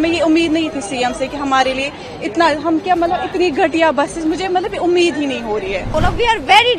हमें ये उम्मीद नहीं थी सीएम से कि हमारे लिए इतना, हम क्या मतलब इतनी घटिया बसेस, मुझे मतलब उम्मीद ही नहीं हो रही है। We are very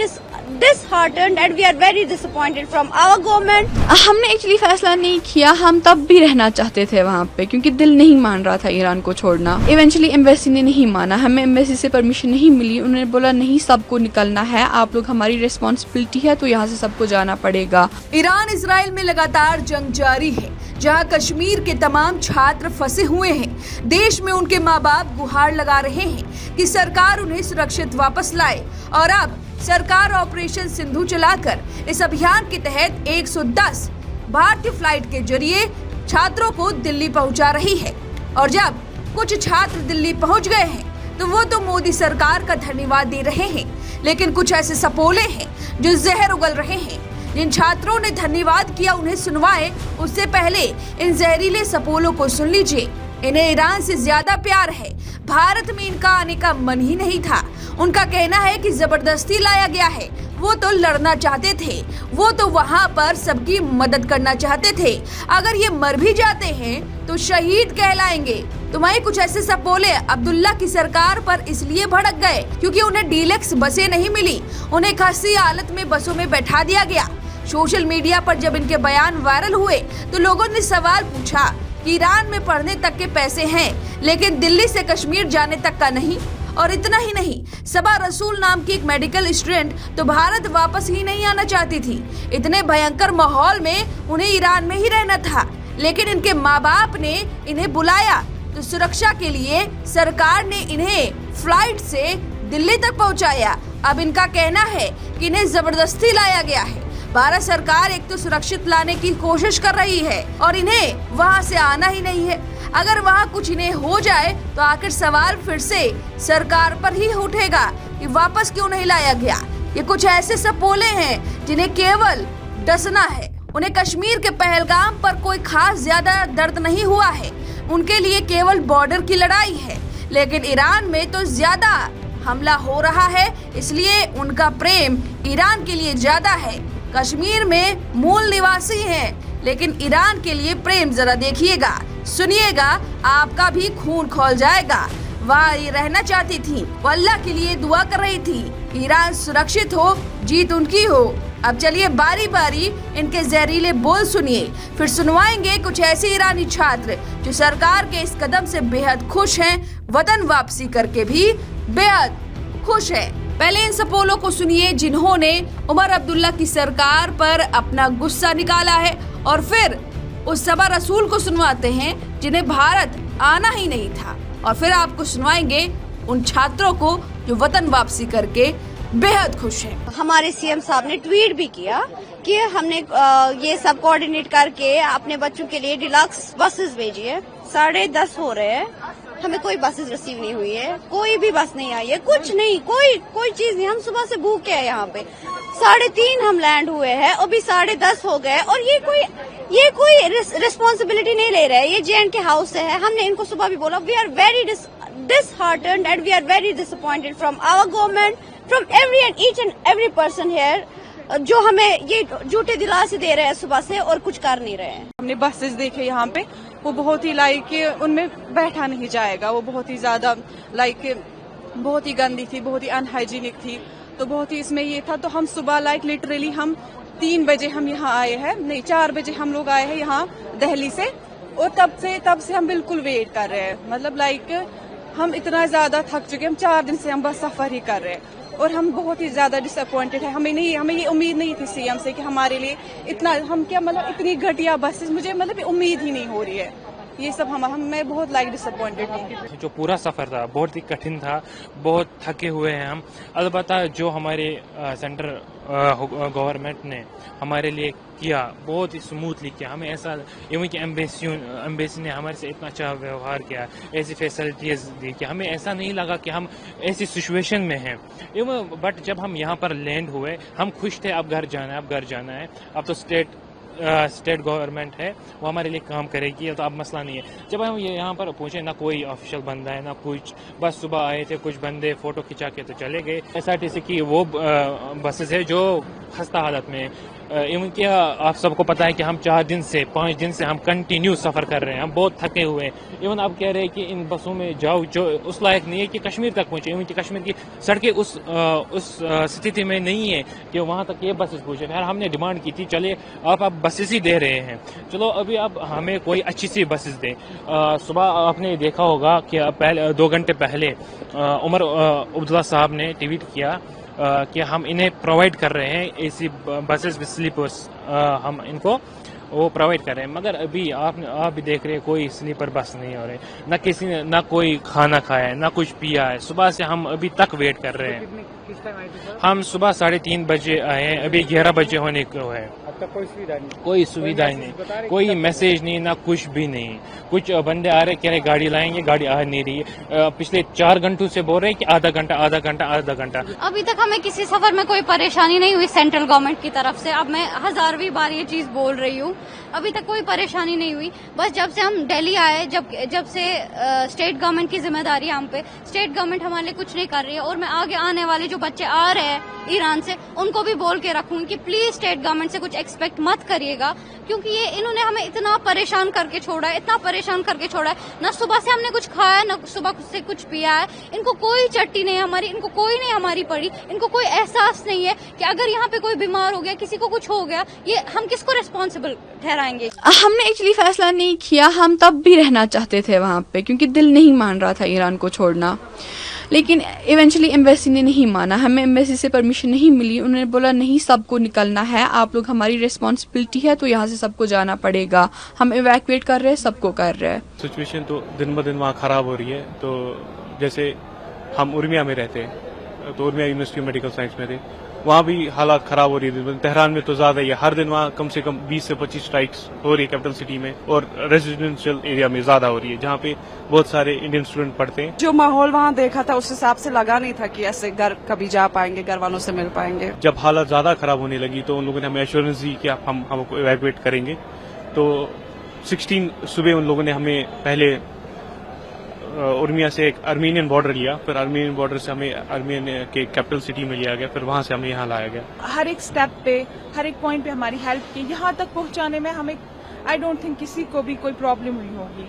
disheartened and we are very disappointed from our government. हमने एक्चुअली फैसला नहीं किया, हम तब भी रहना चाहते थे वहाँ पे क्योंकि दिल नहीं मान रहा था ईरान को छोड़ना। इवेंचुअली एम्बेसी ने नहीं माना, हमें एम्बेसी से परमिशन नहीं मिली। उन्होंने बोला नहीं, सबको निकलना है, आप लोग, हमारी रिस्पॉन्सिबिलिटी है, तो यहाँ से सबको जाना पड़ेगा। ईरान इसराइल में लगातार जंग जारी है, जहां कश्मीर के तमाम छात्र फंसे हुए हैं। देश में उनके माँ बाप गुहार लगा रहे हैं कि सरकार उन्हें सुरक्षित वापस लाए, और अब सरकार ऑपरेशन सिंधु चलाकर इस अभियान के तहत 110 भारतीय फ्लाइट के जरिए छात्रों को दिल्ली पहुंचा रही है। और जब कुछ छात्र दिल्ली पहुंच गए हैं तो वो तो मोदी सरकार का धन्यवाद दे रहे हैं, लेकिन कुछ ऐसे सपोले हैं जो जहर उगल रहे हैं। जिन छात्रों ने धन्यवाद किया उन्हें सुनवाए, उससे पहले इन जहरीले सपोलों को सुन लीजिए। इन्हें ईरान से ज्यादा प्यार है, भारत में इनका आने का मन ही नहीं था। उनका कहना है कि जबरदस्ती लाया गया है, वो तो लड़ना चाहते थे, वो तो वहाँ पर सबकी मदद करना चाहते थे। अगर ये मर भी जाते हैं तो शहीद कहलाएंगे। तुम्हारे कुछ ऐसे सपोले अब्दुल्ला की सरकार पर इसलिए भड़क गए क्योंकि उन्हें डीलक्स बसें नहीं मिली, उन्हें खस्सी हालत में बसों में बैठा दिया गया। सोशल मीडिया पर जब इनके बयान वायरल हुए तो लोगों ने सवाल पूछा कि ईरान में पढ़ने तक के पैसे हैं, लेकिन दिल्ली से कश्मीर जाने तक का नहीं। और इतना ही नहीं, सबा रसूल नाम की एक मेडिकल स्टूडेंट तो भारत वापस ही नहीं आना चाहती थी। इतने भयंकर माहौल में उन्हें ईरान में ही रहना था, लेकिन इनके माँ बाप ने इन्हें बुलाया तो सुरक्षा के लिए सरकार ने इन्हें फ्लाइट से दिल्ली तक पहुंचाया। अब इनका कहना है कि इन्हें जबरदस्ती लाया गया है। भारत सरकार एक तो सुरक्षित लाने की कोशिश कर रही है और इन्हें वहां से आना ही नहीं है। अगर वहां कुछ इन्हें हो जाए तो आखिर सवाल फिर से सरकार पर ही उठेगा कि वापस क्यों नहीं लाया गया। ये कुछ ऐसे सपोले हैं जिन्हें केवल डसना है। उन्हें कश्मीर के पहलगाम पर कोई खास ज्यादा दर्द नहीं हुआ है, उनके लिए केवल बॉर्डर की लड़ाई है। लेकिन ईरान में तो ज्यादा हमला हो रहा है, इसलिए उनका प्रेम ईरान के लिए ज्यादा है। कश्मीर में मूल निवासी हैं, लेकिन ईरान के लिए प्रेम जरा देखिएगा, सुनिएगा, आपका भी खून खौल जाएगा। वह ये रहना चाहती थी, वो अल्लाह के लिए दुआ कर रही थी ईरान सुरक्षित हो, जीत उनकी हो। अब चलिए बारी बारी इनके जहरीले बोल सुनिए, फिर सुनवाएंगे कुछ ऐसे ईरानी छात्र जो सरकार के इस कदम से बेहद खुश हैं, वतन वापसी करके भी बेहद खुश है। पहले इन सपोलों को सुनिए जिन्होंने उमर अब्दुल्ला की सरकार पर अपना गुस्सा निकाला है, और फिर उस सबा रसूल को सुनवाते हैं जिन्हें भारत आना ही नहीं था, और फिर आपको सुनवाएंगे उन छात्रों को जो वतन वापसी करके बेहद खुश हैं। हमारे सीएम साहब ने ट्वीट भी किया कि हमने ये सब कोऑर्डिनेट करके अपने बच्चों के लिए डिलक्स बसेस भेजी है। 10:30 हो रहे हैं, हमें कोई बसेस रिसीव नहीं हुई है, कोई भी बस नहीं आई है, कुछ नहीं, कोई चीज नहीं। हम सुबह से भूखे हैं यहाँ पे, 3:30 हम लैंड हुए हैं, अभी 10:30 हो गए, और ये कोई रिस्पॉन्सिबिलिटी नहीं ले रहे हैं। ये JNK हाउस से है, हमने इनको सुबह भी बोला, we are very disheartened and we are very disappointed from our government, from each and every person here, जो हमें ये झूठे दिलासे दे रहे हैं सुबह से और कुछ कर नहीं रहे हैं। हमने बसेस देखे यहाँ पे, वो बहुत ही उनमें बैठा नहीं जाएगा, वो बहुत ही ज्यादा बहुत ही गंदी थी, बहुत ही अनहाइजीनिक थी, तो बहुत ही इसमें ये था। तो हम सुबह लिटरली हम 3 बजे हम यहाँ आए हैं, नहीं 4 बजे हम लोग आए हैं यहाँ दिल्ली से, और तब से हम बिल्कुल वेट कर रहे हैं। मतलब हम इतना ज्यादा थक चुके हैं, हम 4 दिन से हम बस सफर ही कर रहे हैं, और हम बहुत ही ज्यादा डिसअपॉइंटेड है। हमें ये उम्मीद नहीं थी सीएम से कि हमारे लिए इतना, हम क्या मतलब इतनी घटिया बसेस, मुझे उम्मीद ही नहीं हो रही है। ये सब मैं बहुत डिसअपॉइंटेड हूँ। जो पूरा सफर था बहुत ही कठिन था, बहुत थके हुए हैं हम। अलबत्ता जो हमारे सेंट्रल गवर्नमेंट ने हमारे लिए किया, बहुत ही स्मूथली किया। हमें ऐसा इवन कि एम्बेसी ने हमारे से इतना अच्छा व्यवहार किया, ऐसी फैसिलिटीज दी कि हमें ऐसा नहीं लगा कि हम ऐसी सिचुएशन में हैं। बट जब हम यहाँ पर लैंड हुए, हम खुश थे, अब घर जाना है। अब तो स्टेट गवर्नमेंट है, वो हमारे लिए काम करेगी, तो अब मसला नहीं है। जब हम ये यहाँ पर पहुंचे, ना कोई ऑफिशियल बंदा है ना कुछ, बस सुबह आए थे, कुछ बंदे फोटो खिंचा के तो चले गए। SRTC की वो बसेस है जो खस्ता हालत में, ایون کہ آپ سب کو پتا ہے کہ ہم 5 دن سے ہم کنٹینیو سفر کر رہے ہیں, ہم بہت تھکے ہوئے ہیں. ایون آپ کہہ رہے ہیں کہ ان بسوں میں جاؤ جو اس لائق نہیں ہے کہ کشمیر تک پہنچے. ایون کہ کشمیر کی سڑکیں اس استھتی میں نہیں ہے کہ وہاں تک یہ بسز پہنچے. خیر ہم نے ڈیمانڈ کی تھی چلے آپ بسز ہی دے رہے ہیں, چلو ابھی آپ ہمیں کوئی اچھی سی بسز دیں. صبح آپ نے دیکھا ہوگا کہ 2 گھنٹے پہلے عمر عبداللہ صاحب نے ٹویٹ کیا کہ ہم انہیں پرووائڈ کر رہے ہیں اے سی بسز with سلیپرس, ہم ان کو وہ پرووائڈ کر رہے ہیں. مگر ابھی آپ بھی دیکھ رہے ہیں کوئی سلیپر بس نہیں ہو رہے, نہ کسی نے نہ کوئی کھانا کھایا ہے نہ کچھ پیا ہے. صبح سے ہم ابھی تک ویٹ کر رہے ہیں. ہم صبح 3:30 بجے آئے ہیں, ابھی 11 بجے ہونے کو ہے. کوئی سویدھا نہیں, کوئی میسج نہیں, نہ کچھ بھی نہیں. کچھ بندے آ رہے کہہ رہے گاڑی لائیں گے, گاڑی آ نہیں رہی ہے. پچھلے 4 گھنٹوں سے بول رہے ہیں کہ آدھا گھنٹہ. ابھی تک ہمیں کسی سفر میں کوئی پریشانی نہیں ہوئی سینٹرل گورنمنٹ کی طرف سے. اب میں 1000ویں بار یہ چیز بول رہی ہوں, ابھی تک کوئی پریشانی نہیں ہوئی. بس جب سے ہم دہلی آئے, جب سے اسٹیٹ گورنمنٹ کی ذمہ داری ہم پہ, اسٹیٹ گورنمنٹ ہمارے لیے کچھ نہیں کر رہی ہے. اور میں آگے آنے والے جو بچے آ رہے ہیں ایران سے ان کو بھی بول کے رکھوں گی کہ پلیز اسٹیٹ گورنمنٹ سے کچھ ایکسپیکٹ مت کریے گا, کیونکہ انہوں نے ہمیں اتنا پریشان کر کے چھوڑا ہے, نہ صبح سے ہم نے کچھ کھایا نہ صبح سے کچھ پیا ہے. ان کو کوئی چٹی نہیں ہماری, ان کو کوئی نہیں ہماری پڑی, ان کو کوئی احساس نہیں ہے کہ اگر یہاں پہ کوئی بیمار ہو گیا, کسی کو کچھ ہو گیا, یہ ہم کس کو ریسپانسبل ٹھہرائیں گے. ہم نے ایکچولی فیصلہ نہیں کیا, ہم تب بھی رہنا چاہتے تھے وہاں پہ کیونکہ دل نہیں مان رہا تھا ایران کو چھوڑنا, لیکن ایونچولی ایمبیسی نے نہیں مانا. ہمیں ایمبیسی سے پرمیشن نہیں ملی. انہوں نے بولا نہیں سب کو نکلنا ہے, آپ لوگ ہماری ریسپانسبلٹی ہے تو یہاں سے سب کو جانا پڑے گا. ہم ایویکویٹ کر رہے ہیں, سب کو کر رہے ہیں. سچویشن تو دن بدن وہاں خراب ہو رہی ہے. تو جیسے ہم ارمیا میں رہتے ہیں تو ارمیا یونیورسٹی آف میڈیکل سائنس میں تھے, وہاں بھی حالات خراب ہو رہی ہے. تہران میں تو زیادہ ہی ہے, ہر دن وہاں کم سے کم 20 سے 25 اسٹرائکس ہو رہی ہے کیپٹل سٹی میں, اور ریزیڈینشیل ایریا میں زیادہ ہو رہی ہے جہاں پہ بہت سارے انڈین اسٹوڈنٹ پڑھتے ہیں. جو ماحول وہاں دیکھا تھا اس حساب سے لگا نہیں تھا کہ ایسے گھر کبھی جا پائیں گے, گھر والوں سے مل پائیں گے. جب حالات زیادہ خراب ہونے لگی تو ان لوگوں نے ہمیں ایشورنس دی کہ ہم کو ایویکویٹ کریں گے. تو 16 صبح ان لوگوں نے ہمیں پہلے ارمیا سے ایک ارمینین بارڈر لیا, پھر ارمینین بارڈر سے ہمیں ارمین کے کیپٹل سٹی میں لیا گیا, پھر وہاں سے ہمیں یہاں لایا گیا. ہر ایک سٹیپ پہ, ہر ایک پوائنٹ پہ ہماری ہیلپ کی. یہاں تک پہنچانے میں ہمیں آئی ڈونٹ تھنک کسی کو بھی کوئی پرابلم ہوئی ہوگی.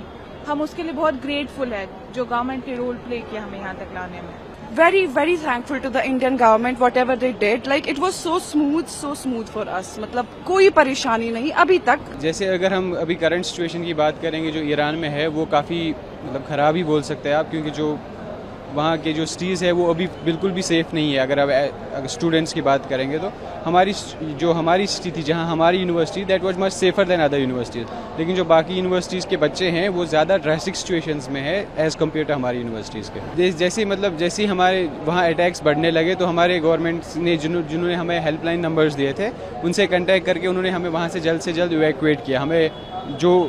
ہم اس کے لیے بہت گریٹفل ہے جو گورنمنٹ نے رول پلے کیا ہمیں یہاں تک لانے میں. Very, very thankful to the Indian government, whatever they did. Like it was so smooth for us. مطلب کوئی پریشانی نہیں ابھی تک. جیسے اگر ہم ابھی کرنٹ سچویشن کی بات کریں گے جو ایران میں ہے, وہ کافی خراب ہی بول سکتے ہیں آپ, کیونکہ جو وہاں کے جو سٹیز ہے وہ ابھی بالکل بھی سیف نہیں ہے. اگر اسٹوڈنٹس کی بات کریں گے تو ہماری سٹی تھی جہاں ہماری university, that was much safer than other universities. لیکن جو باقی یونیورسٹیز کے بچے ہیں وہ زیادہ ڈریسٹک سچویشنز میں ہے ایز کمپیئر ٹو ہماری یونیورسٹیز کے. جیسے ہمارے وہاں اٹیکس بڑھنے لگے تو ہمارے گورنمنٹ نے جنہوں نے ہمیں ہیلپ لائن نمبرز دیے تھے ان سے کنٹیکٹ کر کے انہوں نے ہمیں وہاں سے جلد ایویکویٹ کیا. ہمیں جو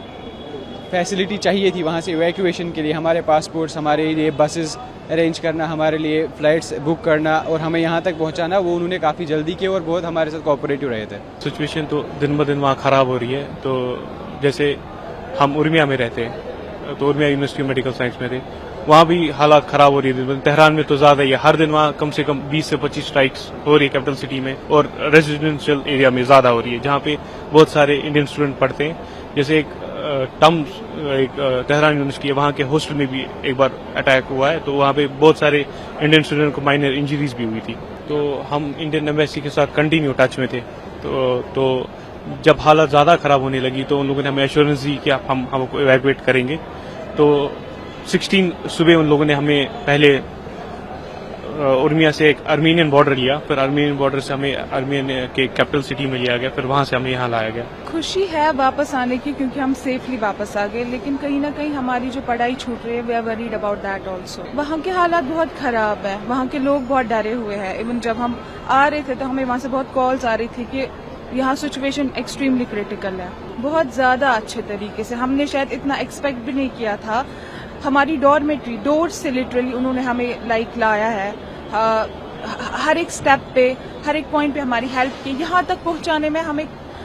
فیسلٹی چاہیے تھی وہاں سے ایویکویشن کے لیے, ہمارے پاسپورٹس, ہمارے لیے بسز ارینج کرنا, ہمارے لیے فلائٹس بک کرنا اور ہمیں یہاں تک پہنچانا, وہ انہوں نے کافی جلدی کیا اور بہت ہمارے ساتھ کوآپریٹو رہے تھے. سچویشن تو دن بدن وہاں خراب ہو رہی ہے. تو جیسے ہم ارمیا میں رہتے ہیں تو ارمیا یونیورسٹی آف میڈیکل سائنس میں تھے, وہاں بھی حالات خراب ہو رہی ہے. تہران میں تو زیادہ ہی ہے, ہر دن وہاں کم سے کم 20 سے 25 اسٹرائکس ہو رہی ہے کیپٹل سٹی میں, اور ریزیڈینشیل ایریا میں زیادہ ہو رہی ہے جہاں پہ بہت سارے انڈین اسٹوڈنٹ پڑھتے ہیں. جیسے ایک تہران یونیورسٹی ہے, وہاں کے ہاسٹل میں بھی ایک بار اٹیک ہوا ہے, تو وہاں پہ بہت سارے انڈین اسٹوڈنٹ کو مائنر انجریز بھی ہوئی تھی. تو ہم انڈین ایمبیسی کے ساتھ کنٹینیو ٹچ میں تھے. تو جب حالات زیادہ خراب ہونے لگی تو ان لوگوں نے ہمیں ایشورنس دی کہ ہم کو ایویکویٹ کریں گے. تو 16 صبح ان لوگوں نے ہمیں پہلے ارمیا سے ایک ارمینین بارڈر لیا, پھر ارمینین بارڈر سے ہمیں ارمین کے کیپٹل سٹی میں لیا گیا, پھر وہاں سے ہمیں یہاں لایا گیا. خوشی ہے واپس آنے کی کیونکہ ہم سیفلی واپس آ گئے, لیکن کہیں نہ کہیں ہماری جو پڑھائی چھوٹ رہی ہے, we are worried about that also. وہاں کے حالات بہت خراب ہیں, وہاں کے لوگ بہت ڈرے ہوئے ہیں. ایون جب ہم آ رہے تھے تو ہمیں وہاں سے بہت کالز آ رہی تھی کہ یہاں سچویشن ایکسٹریملی کریٹیکل ہے. بہت زیادہ اچھے طریقے سے, ہم نے شاید اتنا ایکسپیکٹ بھی نہیں کیا تھا. ہماری ڈورمیٹری ڈور سے لٹرلی انہوں نے ہمیں لایا ہے. ہر ایک سٹیپ پہ, ہر ایک پوائنٹ پہ ہماری ہیلپ کی. یہاں تک پہنچانے میں ہمیں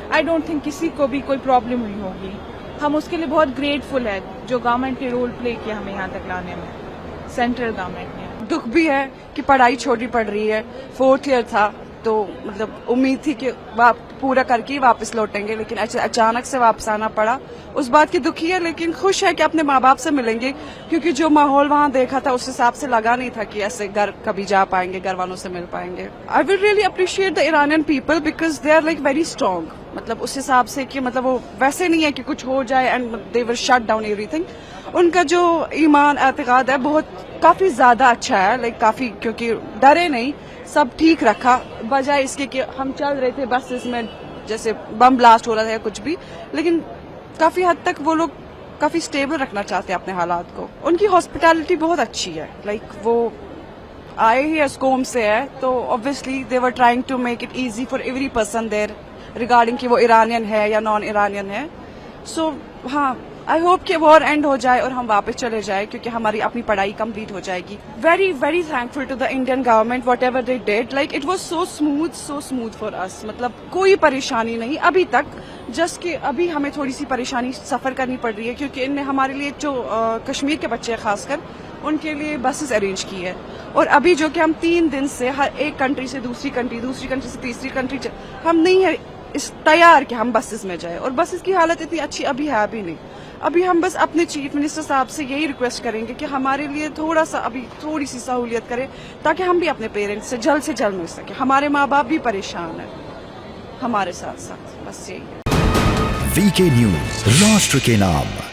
آئی ڈونٹ تھنک کسی کو بھی کوئی پرابلم ہوئی ہوگی. ہم اس کے لیے بہت گریٹفل ہے جو گورنمنٹ نے رول پلے کیا ہمیں یہاں تک لانے میں, سینٹرل گورنمنٹ نے. دکھ بھی ہے کہ پڑھائی چھوٹی پڑ رہی ہے, 4th ایئر تھا तो मतलब उम्मीद थी कि पूरा करके ही वापस लौटेंगे, लेकिन अचानक से वापस आना पड़ा। उस बात की दुखी है, लेकिन खुश है कि अपने माँ बाप से मिलेंगे, क्योंकि जो माहौल वहाँ देखा था उस हिसाब से लगा नहीं था कि ऐसे घर कभी जा पाएंगे, घर वालों से मिल पाएंगे। I will really appreciate the Iranian people because they are like very strong, मतलब उस हिसाब से कि मतलब वो वैसे नहीं है कि कुछ हो जाए and they will shut down everything. उनका जो ईमान एतकाद है बहुत काफी ज्यादा अच्छा है, लाइक काफी, क्योंकि डरे नहीं, सब ठीक रखा, बजाय इसके कि हम चल रहे थे बसेस में जैसे बम ब्लास्ट हो रहा था या कुछ भी, लेकिन काफी हद तक वो लोग काफी स्टेबल रखना चाहते हैं अपने हालात को। उनकी हॉस्पिटैलिटी बहुत अच्छी है, लाइक वो आए ही एस्कोम से है, तो obviously they were trying to make it easy for every person there regarding कि वो ईरानियन है या नॉन ईरानियन है। सो हाँ, आई होप कि वॉर एंड हो जाए और हम वापस चले जाए, क्योंकि हमारी अपनी पढ़ाई कंप्लीट हो जाएगी। Very very thankful to the Indian government whatever they did, like it was so smooth for us, मतलब कोई परेशानी नहीं अभी तक, जस्ट कि अभी हमें थोड़ी सी परेशानी सफर करनी पड़ रही है, क्योंकि इनने हमारे लिए जो कश्मीर के बच्चे हैं खासकर उनके लिए बसेस अरेंज की है, और अभी जो कि हम 3 दिन से हर एक कंट्री से दूसरी कंट्री से तीसरी कंट्री हम नहीं है इस तैयार कि हम बसेस में जाए, और बसेस की हालत इतनी अच्छी अभी है अभी नहीं। अभी हम बस अपने चीफ मिनिस्टर साहब से यही रिक्वेस्ट करेंगे कि हमारे लिए थोड़ा सा अभी थोड़ी सी सहूलियत करें, ताकि हम भी अपने पेरेंट्स से जल्द मिल सके। हमारे माँ बाप भी परेशान है हमारे साथ साथ, बस यही है। वीके न्यूज, राष्ट्र के नाम।